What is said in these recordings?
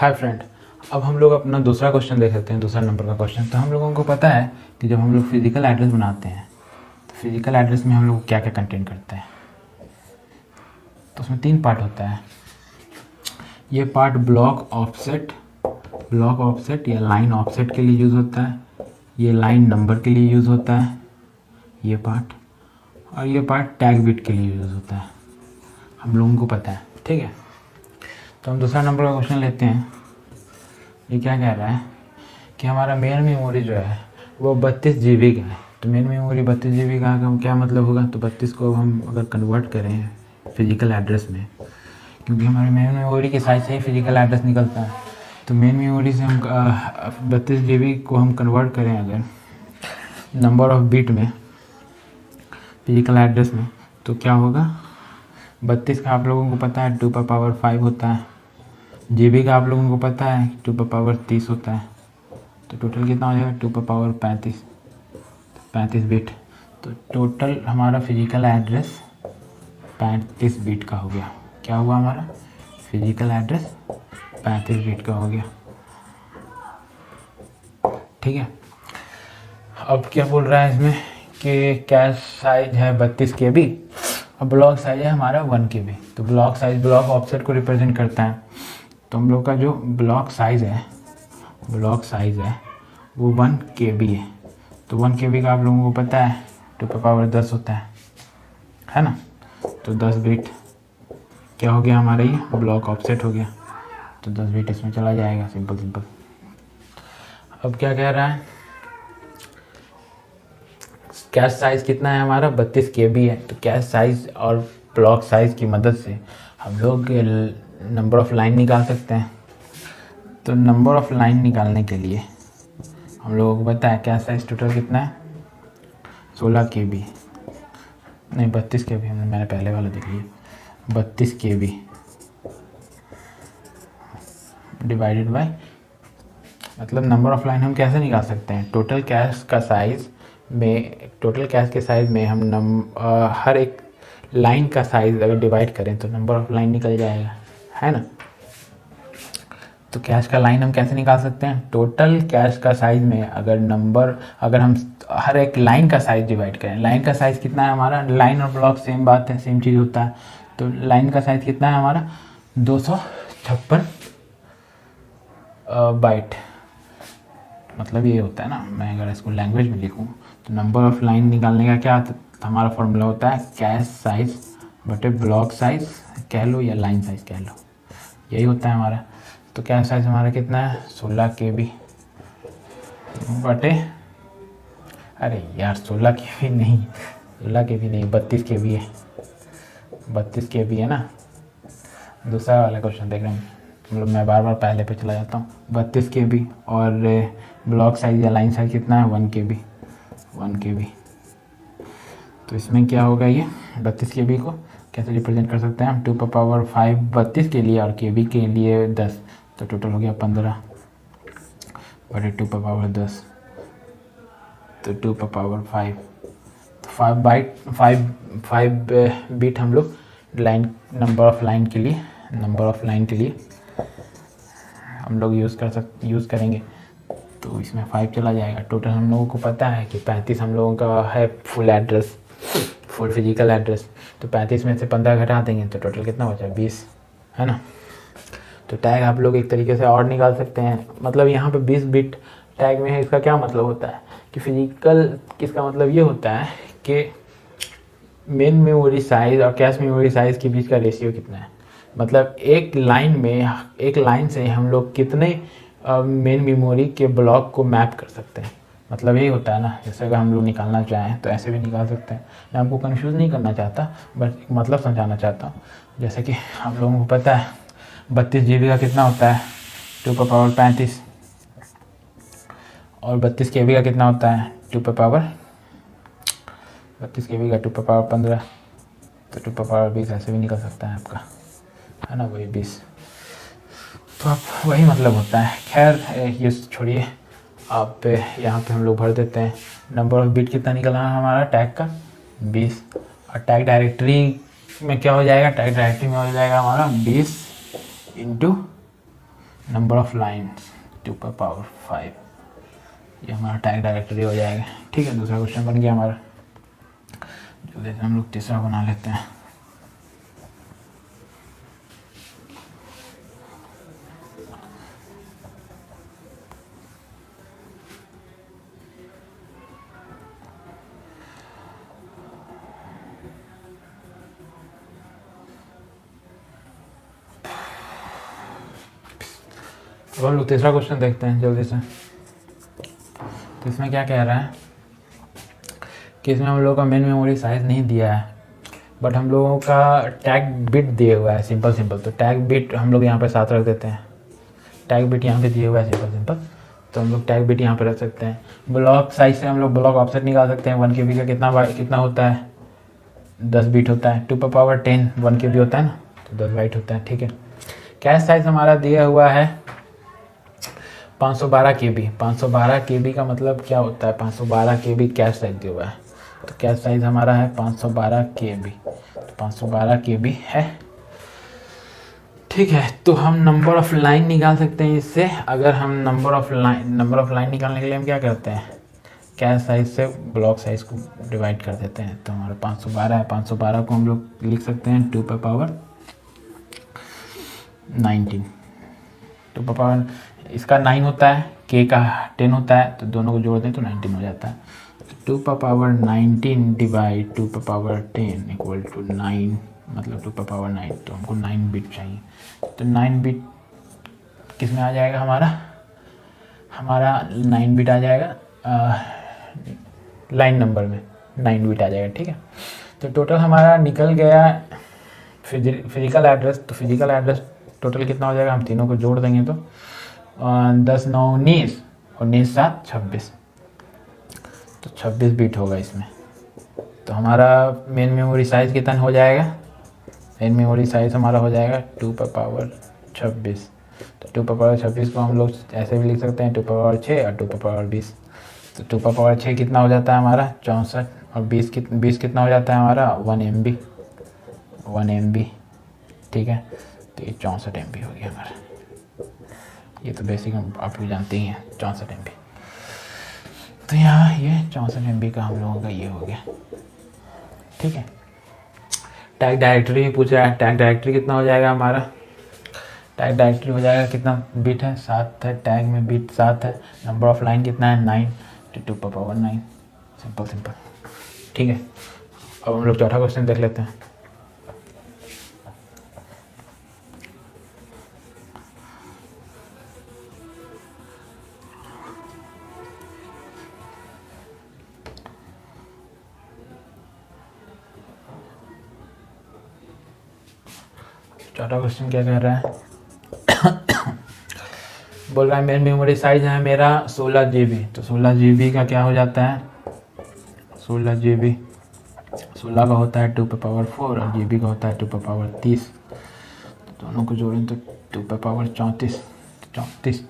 Hi friend, अब हम लोग अपना दूसरा क्वेश्चन देख सकते हैं, दूसरा नंबर का क्वेश्चन। तो हम लोगों को पता है कि जब हम लोग फिजिकल एड्रेस बनाते हैं तो फिजिकल एड्रेस में हम लोग क्या क्या कंटेंट करते हैं। तो उसमें 3 पार्ट होता है। ये पार्ट ब्लॉक ऑफसेट या लाइन ऑफसेट के लिए यूज़ होता है, ये लाइन नंबर के लिए यूज़ होता है ये पार्ट, और ये पार्ट टैग बिट के लिए यूज़ होता है। हम लोगों को पता है, ठीक है। तो हम दूसरा नंबर का क्वेश्चन लेते हैं। ये क्या कह रहा है कि हमारा मेन मेमोरी जो है वो 32 GB का है। तो मेन मेमोरी 32 GB का क्या मतलब होगा, तो 32 को हम अगर कन्वर्ट करें फिजिकल एड्रेस में, क्योंकि हमारे मेन मेमोरी के साइज से ही फिजिकल एड्रेस निकलता है। तो मेन मेमोरी से हम 32 GB को हम कन्वर्ट करें अगर नंबर ऑफ बिट में फिजिकल एड्रेस में, तो क्या होगा। 32 का आप लोगों को पता है 2⁵ होता है, GB का आप लोगों को पता है 2⁻30 होता है। तो टोटल कितना हो जाएगा 2⁻35 बिट। तो टोटल हमारा फिजिकल एड्रेस 35 बिट का हो गया। क्या हुआ हमारा फिजिकल एड्रेस 35 बिट का हो गया, ठीक है। अब क्या बोल रहा है इसमें कि कैश साइज है 32 KB और ब्लॉक साइज है हमारा 1 KB। तो ब्लॉक साइज ब्लॉक ऑफसेट को रिप्रेजेंट करता है। तो हम लोग का जो ब्लॉक साइज़ है वो 1 KB है। तो 1 KB का आप लोगों को पता है 2⁻10 होता है ना। तो 10 बिट क्या हो गया हमारा, ये ब्लॉक ऑफसेट हो गया। तो 10 बिट इसमें चला जाएगा, सिंपल। अब क्या कह रहा है, कैश साइज़ कितना है हमारा 32 KB है। तो कैश साइज़ और ब्लॉक साइज़ की मदद से हम लोग नंबर ऑफ़ लाइन निकाल सकते हैं। तो नंबर ऑफ़ लाइन निकालने के लिए हम लोगों को पता है कैश साइज़ टोटल कितना है 16 KB, नहीं 32 KB, मैंने पहले वाला देख लिया। 32 KB डिवाइडेड बाय, मतलब नंबर ऑफ़ लाइन हम कैसे निकाल सकते हैं। टोटल कैश के साइज़ में हम हर एक लाइन का साइज़ अगर डिवाइड करें तो नंबर ऑफ़ लाइन निकल जाएगा, है ना। तो कैश का लाइन हम कैसे निकाल सकते हैं, टोटल कैश का साइज़ में अगर हम हर एक लाइन का साइज़ डिवाइड करें। लाइन का साइज़ कितना है हमारा, लाइन और ब्लॉक सेम बात है, सेम चीज़ होता है। तो लाइन का साइज़ कितना है हमारा 256 बाइट, मतलब ये होता है ना। मैं अगर इसको लैंग्वेज में लिखूँ तो नंबर ऑफ़ लाइन निकालने का क्या हमारा फॉर्मूला होता है, कैश साइज़ बटे ब्लॉक साइज़ कह लो या लाइन साइज़ कह लो, यही होता है हमारा। तो कैश साइज़ हमारा कितना है 16 KB बटे, अरे यार 16 KB नहीं, 32 KB है, 32 KB है ना। दूसरा वाला क्वेश्चन देख रहे हैं, मतलब मैं बार पहले पे चला जाता हूँ। 32 KB और ब्लॉक साइज़ या लाइन साइज़ कितना है 1 KB। तो इसमें क्या होगा, ये 32 KB को कैसे रिप्रेजेंट कर सकते हैं हम, 2⁵ 32 के लिए और KB के लिए 10। तो टोटल हो गया 15 बटे 2⁻10, तो 2⁻5। तो 5 बिट हम लोग नंबर ऑफ़ लाइन के लिए हम लोग यूज़ करेंगे। तो इसमें 5 चला जाएगा। टोटल हम लोगों को पता है कि 35 हम लोगों का है फुल फिजिकल एड्रेस। तो 35 में से 15 घटा देंगे तो टोटल कितना बचा 20, है ना। तो टैग आप लोग एक तरीके से और निकाल सकते हैं, मतलब यहाँ पे 20 बिट टैग में है। इसका क्या मतलब होता है कि फिजिकल, इसका मतलब ये होता है कि मेन मेमोरी साइज़ और कैश मेमोरी साइज़ के बीच का रेशियो कितना है। मतलब एक लाइन से हम लोग कितने मेन मेमोरी के ब्लॉक को मैप कर सकते हैं, मतलब यही होता है ना। जैसे अगर हम लोग निकालना चाहें तो ऐसे भी निकाल सकते हैं। मैं आपको कंफ्यूज नहीं करना चाहता, बस एक मतलब समझाना चाहता हूँ। जैसे कि आप लोगों को पता है 32 GB का कितना होता है 2⁻35 और 32 KB का कितना होता है 32 KB का 2⁻15, तो 2⁻20 ऐसे भी निकल सकता है आपका, है ना, वही 20। तो आप वही मतलब होता है। खैर ये छोड़िए, आप यहाँ पे हम लोग भर देते हैं नंबर ऑफ़ बिट कितना निकला है हमारा टैग का 20। और टैग डायरेक्टरी में क्या हो जाएगा, टैग डायरेक्टरी में हो जाएगा हमारा 20 × नंबर ऑफ लाइन्स 2 पावर 5, ये हमारा टैग डायरेक्टरी हो जाएगा। ठीक है, दूसरा क्वेश्चन बन गया हमारा। जल्दी से हम लोग तीसरा बना लेते हैं। अब हम लोग तीसरा क्वेश्चन देखते हैं जल्दी से। तो इसमें क्या कह रहा है कि इसमें हम लोगों का मेन मेमोरी साइज़ नहीं दिया है, बट हम लोगों का टैग बिट दिए हुआ है सिंपल। तो टैग बिट हम लोग यहाँ पे साथ रख देते हैं। टैग बिट यहाँ पे दिए हुआ है सिंपल, तो हम लोग टैग बिट यहाँ पे रख सकते हैं। ब्लॉक साइज से हम लोग ब्लॉक ऑफसेट निकाल सकते हैं। 1 KB का कितना होता है, 10 बिट होता है। 2 पावर 10 1 KB होता है ना, तो 10 बाइट होता है। ठीक है, कैश साइज हमारा दिया हुआ है 512 KB। 512 KB का मतलब क्या होता है, 512 KB कैश साइज दिया हुआ है। तो कैश साइज हमारा है 512 KB, तो 512 KB है। ठीक है, तो हम नंबर ऑफ लाइन निकाल सकते हैं इससे। अगर हम नंबर ऑफ लाइन निकालने के लिए हम क्या करते हैं, कैश साइज से ब्लॉक साइज को डिवाइड कर देते हैं। तो हमारा 512 है, 512 को हम लोग लिख सकते हैं 2 पावर 19। 2 पावर इसका 9 होता है, k का 10 होता है, तो दोनों को जोड़ दें तो 19 हो जाता है। तो 2 power 19 divide 2 power 10 equal to 9, मतलब 2 पावर 9। तो हमको 9 बिट चाहिए। तो 9 बिट किस में आ जाएगा, हमारा 9 बिट आ जाएगा लाइन नंबर में 9 बिट आ जाएगा। ठीक है, तो टोटल हमारा निकल गया फिजिकल एड्रेस। तो फिजिकल एड्रेस टोटल कितना हो जाएगा, हम तीनों को जोड़ देंगे तो 10 9 19 19 7 26, तो 26 बिट होगा इसमें। तो हमारा मेन मेमोरी साइज़ कितना हो जाएगा, मेन मेमोरी साइज़ हमारा हो जाएगा 2 पावर 26। तो 2 पावर 26 को हम लोग ऐसे भी लिख सकते हैं 2 पावर 6 और 2 पावर 20। तो 2 पावर 6 कितना हो जाता है हमारा 64, और 20 कितना हो जाता है हमारा 1 MB। ठीक है, तो ये 64 MB हो गया हमारा। ये तो बेसिक आप लोग जानते ही हैं 64 MB। तो यहाँ ये 64 MB का हम लोगों का ये हो गया। ठीक है, टैग डायरेक्टरी भी पूछ रहा है। टैग डायरेक्टरी कितना हो जाएगा हमारा, टैग डायरेक्टरी हो जाएगा कितना बिट है, 7 है। टैग में बिट 7 है। नंबर ऑफ लाइन कितना है 9, तो 2 पावर 9। सिंपल। ठीक है, अब हम लोग चौथा क्वेश्चन देख लेते हैं। चौथा क्वेश्चन क्या कह रहा है बोल रहा है मेन मेमोरी साइज है मेरा 16 GB। तो 16 GB का क्या हो जाता है, 16 GB 16 का होता है 2 पावर 4 और GB का होता है 2 पावर 30। तो दोनों को जोड़ें तो 2 पावर 34। 34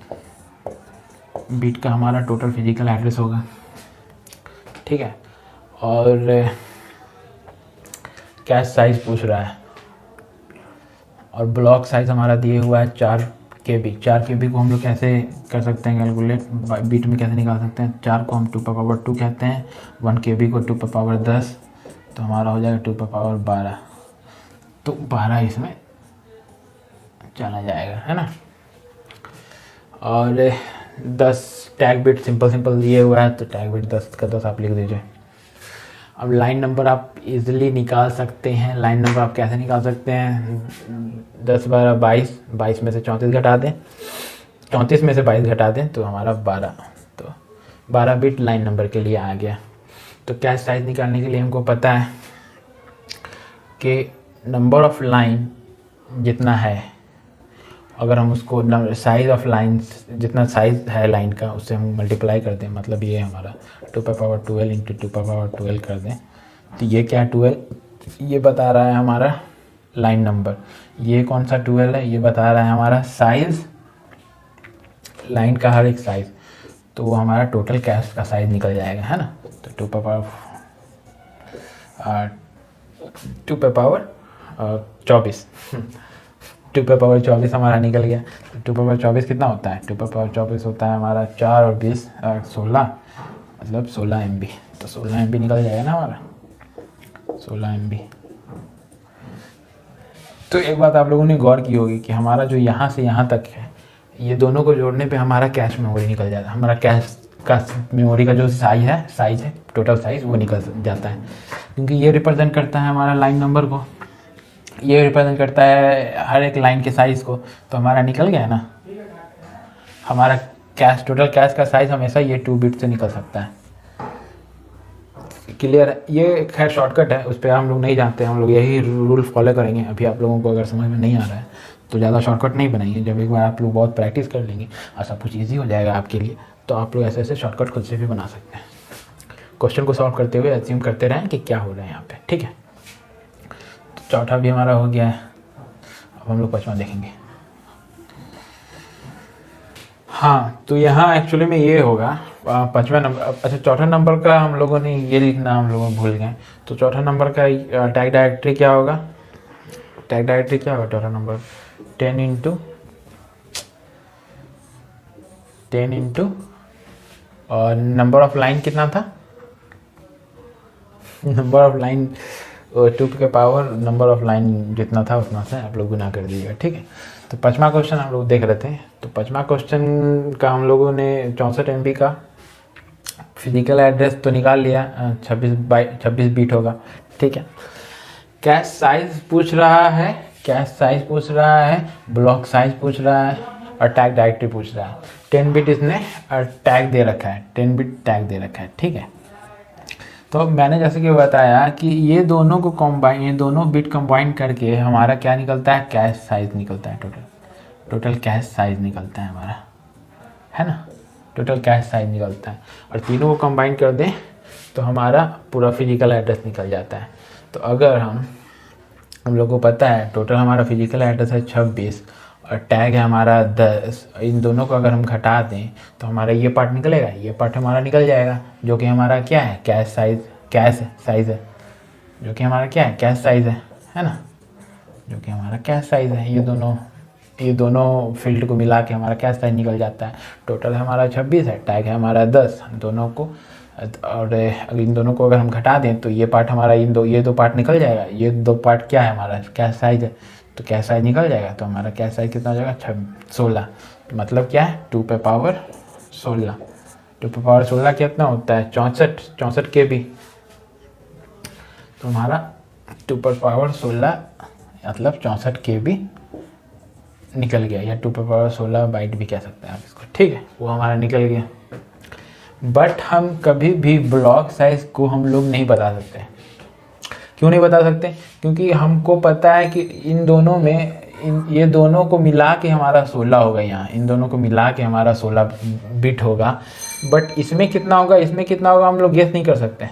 बिट का हमारा टोटल फिजिकल एड्रेस होगा। ठीक है, और कैश साइज पूछ रहा है, और ब्लॉक साइज हमारा दिए हुआ है 4 KB। 4 KB को हम लोग कैसे कर सकते हैं कैलकुलेट, बिट में कैसे निकाल सकते हैं। 4 को हम 2 पावर 2 कहते हैं, 1 KB को 2 पावर 10, तो हमारा हो जाएगा 2 पावर 12। तो 12 इसमें चला जाएगा, है ना। और 10 टैग बिट सिंपल दिए हुआ है, तो टैग बिट 10 का 10 आप लिख दीजिए। अब लाइन नंबर आप इजीली निकाल सकते हैं। लाइन नंबर आप कैसे निकाल सकते हैं, 10 12 22, 22 में से 34 घटा दें, 34 में से 22 घटा दें तो हमारा 12। तो 12 बिट लाइन नंबर के लिए आ गया। तो कैश साइज निकालने के लिए हमको पता है कि नंबर ऑफ लाइन जितना है, अगर हम उसको साइज ऑफ लाइन जितना साइज है लाइन का उससे हम मल्टीप्लाई कर दें, मतलब ये हमारा 2 पावर 12 इंटू 2 पावर 12 कर दें, तो ये क्या 12, ये बता रहा है हमारा लाइन नंबर। ये कौन सा 12 है, ये बता रहा है हमारा साइज, लाइन का हर एक साइज। तो वो हमारा टोटल कैश का साइज निकल जाएगा, है ना। तो 2 पावर 24 टू पे पावर 24 हमारा निकल गया। तो टू पे पावर 24 कितना होता है? टू पे पावर 24 होता है हमारा 4 और 20 16, मतलब 16 MB। तो 16 MB निकल जाएगा ना हमारा, 16 MB। तो एक बात आप लोगों ने गौर की होगी कि हमारा जो यहाँ से यहाँ तक है, ये दोनों को जोड़ने पे हमारा कैश मेमोरी निकल जाता है। हमारा कैश का मेमोरी का जो साइज़ है टोटल साइज़, वो निकल जाता है, क्योंकि ये रिप्रेजेंट करता है हमारा लाइन नंबर को, ये रिप्रेजेंट करता है हर एक लाइन के साइज़ को। तो हमारा निकल गया ना, हमारा कैश, टोटल कैश का साइज़ हमेशा ये 2 बिट से निकल सकता है। क्लियर है? ये खैर शॉर्टकट है, उस पर हम लोग नहीं जानते, हम लोग यही रूल फॉलो करेंगे। अभी आप लोगों को अगर समझ में नहीं आ रहा है तो ज़्यादा शॉर्टकट नहीं बनाइए। जब एक बार आप लोग बहुत प्रैक्टिस कर लेंगे और सब कुछ ईजी हो जाएगा आपके लिए, तो आप लोग ऐसे ऐसे शॉर्टकट खुद से भी बना सकते हैं। क्वेश्चन को सॉल्व करते हुए एज्यूम करते रहें कि क्या हो रहा है यहाँ पे, ठीक है। तो चौथा भी हमारा हो गया है, अब हम लोग पाँचवा देखेंगे। हाँ, तो यहाँ एक्चुअली में ये होगा पाँचवा नंबर। अच्छा, चौथा नंबर का हम लोगों ने ये लिखना हम लोग भूल गए। तो चौथा नंबर का टैग डायरेक्टरी क्या होगा? टैग डायरेक्टरी क्या होगा चौथा नंबर? 10 इंटू और नंबर ऑफ लाइन कितना था? नंबर ऑफ लाइन 2 के पावर नंबर ऑफ लाइन जितना था उतना से आप लोग गुना कर दीजिएगा, ठीक है। तो पाँचवा क्वेश्चन हम लोग देख रहे थे। तो पाँचवा क्वेश्चन का हम लोगों ने 64 MB का फिजिकल एड्रेस तो निकाल लिया, 26 बीट होगा, ठीक है। कैश साइज पूछ रहा है, कैश साइज पूछ रहा है, ब्लॉक साइज पूछ रहा है और टैग डायरेक्टरी पूछ रहा है। 10 बिट इसने टैग दे रखा है, 10 बिट टैग दे रखा है, ठीक है। तो मैंने जैसे कि बताया कि ये दोनों को कंबाइन, ये दोनों बिट कंबाइन करके हमारा क्या निकलता है? कैश साइज निकलता है। टोटल कैश साइज निकलता है हमारा, है ना। टोटल कैश साइज निकलता है और तीनों को कंबाइन कर दें तो हमारा पूरा फिजिकल एड्रेस निकल जाता है। तो अगर हम लोग को पता है टोटल हमारा फिजिकल एड्रेस है 26 और टैग है हमारा 10, इन दोनों को अगर हम घटा दें तो हमारा ये पार्ट निकलेगा, ये पार्ट हमारा निकल जाएगा, जो कि हमारा क्या है? कैश साइज़ है, जो कि हमारा क्या है? कैश साइज़ है ना, जो कि हमारा कैश साइज़ है। ये दोनों फील्ड को मिला के हमारा कैश साइज निकल जाता है। टोटल हमारा 26 है, टैग है हमारा 10, दोनों को, और इन दोनों को अगर हम घटा दें तो ये पार्ट हमारा, ये दो पार्ट निकल जाएगा। ये दो पार्ट क्या है? हमारा कैश साइज है, तो कैश साइज निकल जाएगा। तो हमारा कैश साइज कितना हो जाएगा? 16। तो मतलब क्या है? 2 पे पावर 16। 2 पे पावर 16 कितना होता है? 64 KB। तो हमारा 2 पे पावर 16 मतलब 64 KB निकल गया, या 2 पे पावर 16 बाइट भी कह सकते हैं आप इसको, ठीक है। वो हमारा निकल गया। बट हम कभी भी ब्लॉक साइज को हम लोग नहीं बता सकते। क्यों नहीं बता सकते? क्योंकि हमको पता है कि इन दोनों में ये दोनों को मिला के हमारा 16 होगा, यहाँ इन दोनों को मिला के हमारा 16 बिट होगा। बट इसमें कितना होगा, इसमें कितना होगा, हम लोग गेस नहीं कर सकते।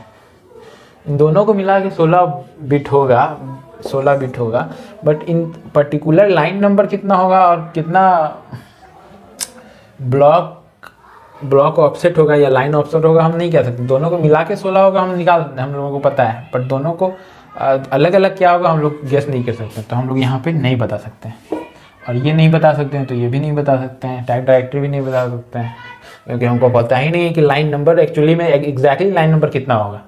इन दोनों को मिला के 16 बिट होगा, but in particular line number कितना होगा और कितना ब्लॉक ऑफसेट होगा या लाइन ऑफसेट होगा, हम नहीं कह सकते। दोनों को मिला के 16 होगा, हम लोगों को पता है, बट दोनों को अलग अलग क्या होगा हम लोग गेस नहीं कर सकते। तो हम लोग यहाँ पे नहीं बता सकते हैं, और ये नहीं बता सकते हैं तो ये भी नहीं बता सकते हैं, टैग डायरेक्टरी भी नहीं बता सकते हैं, क्योंकि हमको पता ही नहीं है कि लाइन नंबर एक्चुअली में एग्जैक्टली लाइन नंबर कितना होगा।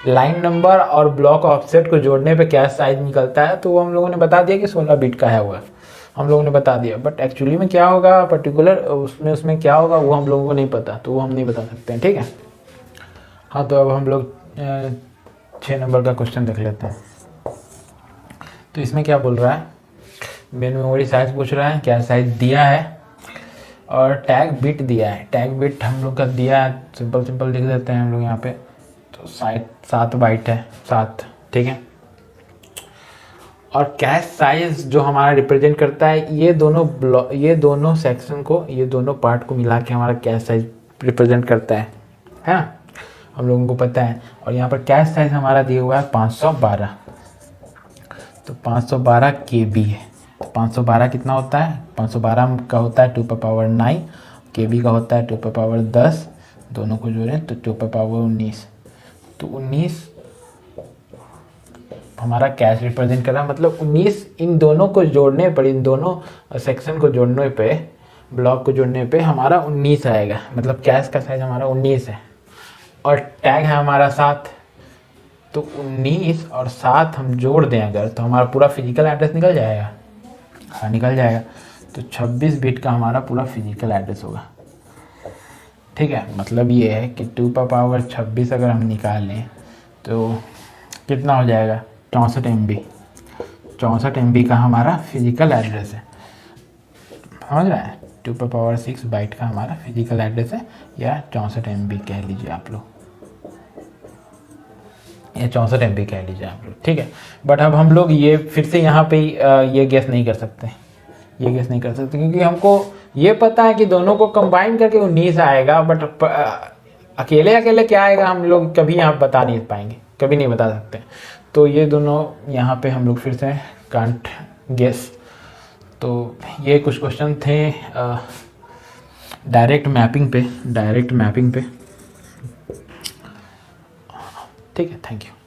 लाइन नंबर और ब्लॉक ऑफसेट को जोड़ने पे क्या साइज निकलता है, तो वो हम लोगों ने बता दिया कि 16 बिट का है, हुआ हम लोगों ने बता दिया। बट एक्चुअली में क्या होगा पर्टिकुलर उसमें क्या होगा वो हम लोगों को नहीं पता, तो वो हम नहीं बता सकते हैं, ठीक है। हाँ, तो अब हम लोग 6 नंबर का क्वेश्चन देख लेते हैं। तो इसमें क्या बोल रहा है? मेन मेमोरी साइज पूछ रहा है, क्या साइज दिया है और टैग बिट दिया है। टैग बिट हम लोग का दिया है, सिंपल लिख देते हैं हम लोग यहाँ पे। तो 7 बाइट है, 7, ठीक है। और कैश साइज जो हमारा रिप्रेजेंट करता है ये दोनों सेक्शन को, ये दोनों पार्ट को मिला के हमारा कैश साइज रिप्रेजेंट करता है ना, हम लोगों को पता है। और यहाँ पर कैश साइज हमारा दिया हुआ है 512। तो 512 KB है। तो 512 कितना होता है? 512 का होता है 2 पे पावर 9, KB का होता है 2 पे पावर 10, दोनों को जोड़ें तो 2 पे पावर 19। तो 19 हमारा कैश रिप्रेजेंट कर रहा है, मतलब 19 इन दोनों को जोड़ने पर, इन दोनों सेक्शन को जोड़ने पे, ब्लॉक को जोड़ने पे हमारा 19 आएगा, मतलब कैश का साइज हमारा 19 है और टैग है हमारा 7। तो 19 और 7 हम जोड़ दें अगर, तो हमारा पूरा फिजिकल एड्रेस निकल जाएगा। हाँ निकल जाएगा। तो 26 बिट का हमारा पूरा फिजिकल एड्रेस होगा। ठीक है, मतलब ये है कि 2 का पावर 26 अगर हम निकालें तो कितना हो जाएगा, 64 MB। 64 MB का हमारा फिजिकल एड्रेस है, समझ रहे हैं। 2 का पावर 6 बाइट का हमारा फिजिकल एड्रेस है, या 64 MB कह लीजिए आप लोग, या 64 MB कह लीजिए आप लोग। ठीक है, बट अब हम लोग ये फिर से यहाँ पे ये गेस नहीं कर सकते, ये गेस नहीं कर सकते, क्योंकि हमको ये पता है कि दोनों को कंबाइन करके 19 आएगा, बट अकेले अकेले क्या आएगा हम लोग कभी यहाँ बता नहीं पाएंगे, कभी नहीं बता सकते। तो ये दोनों यहाँ पे हम लोग फिर से कांट गेस। तो ये कुछ क्वेश्चन थे डायरेक्ट मैपिंग पे। ठीक है, थैंक यू।